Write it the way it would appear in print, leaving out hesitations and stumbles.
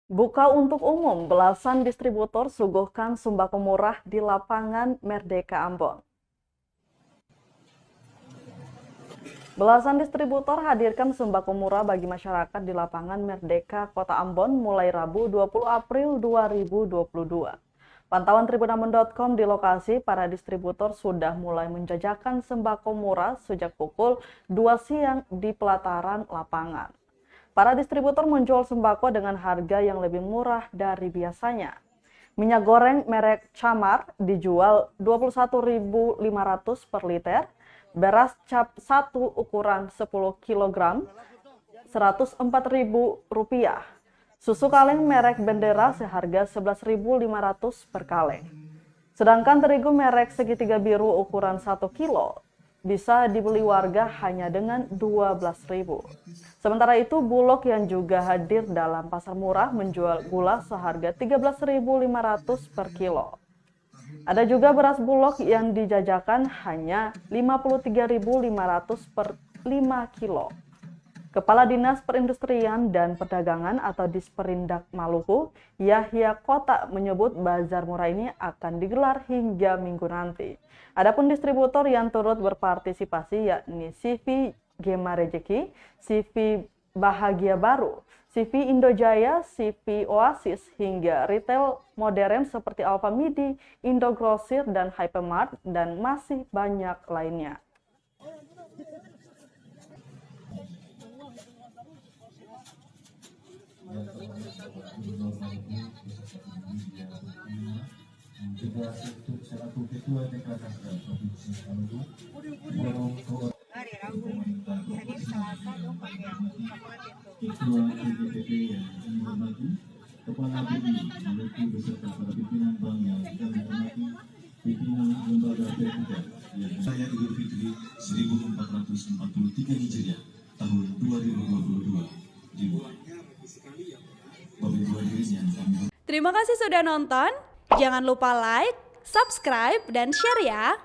Buka untuk umum, belasan distributor suguhkan sembako murah di lapangan Merdeka Ambon. Belasan distributor hadirkan sembako murah bagi masyarakat di lapangan Merdeka, Kota Ambon mulai Rabu 20 April 2022. Pantauan tribunambon.com di lokasi, para distributor sudah mulai menjajakan sembako murah sejak pukul 2 siang di pelataran lapangan. Para distributor menjual sembako dengan harga yang lebih murah dari biasanya. Minyak goreng merek Camar dijual Rp21.500 per liter, beras cap 1 ukuran 10 kg Rp104.000, susu kaleng merek Bendera seharga Rp11.500 per kaleng. Sedangkan terigu merek segitiga biru ukuran 1 kilo bisa dibeli warga hanya dengan Rp12.000. Sementara itu, Bulog yang juga hadir dalam pasar murah menjual gula seharga Rp13.500 per kilo. Ada juga beras Bulog yang dijajakan hanya Rp53.500 per 5 kilo. Kepala Dinas Perindustrian dan Perdagangan atau Disperindak Maluku, Yahya Kota, menyebut bazar murah ini akan digelar hingga Minggu nanti. Adapun distributor yang turut berpartisipasi yakni CV Gema Rejeki, CV Bahagia Baru, CV Indojaya, CV Oasis, hingga retail modern seperti Alfamidi, Indogrosir, dan Hypermart, dan masih banyak lainnya. Juga untuk selaku ketua DKK Provinsi Maluku, ketua DPP yang kami hormati, kepala BI Maluku beserta para pimpinan bank yang kami hormati, pimpinan lembaga P3 yang saya Idul Fitri 1443 Hijriah tahun 2022 dimulai. Terima kasih sudah nonton. Jangan lupa like, subscribe, dan share ya.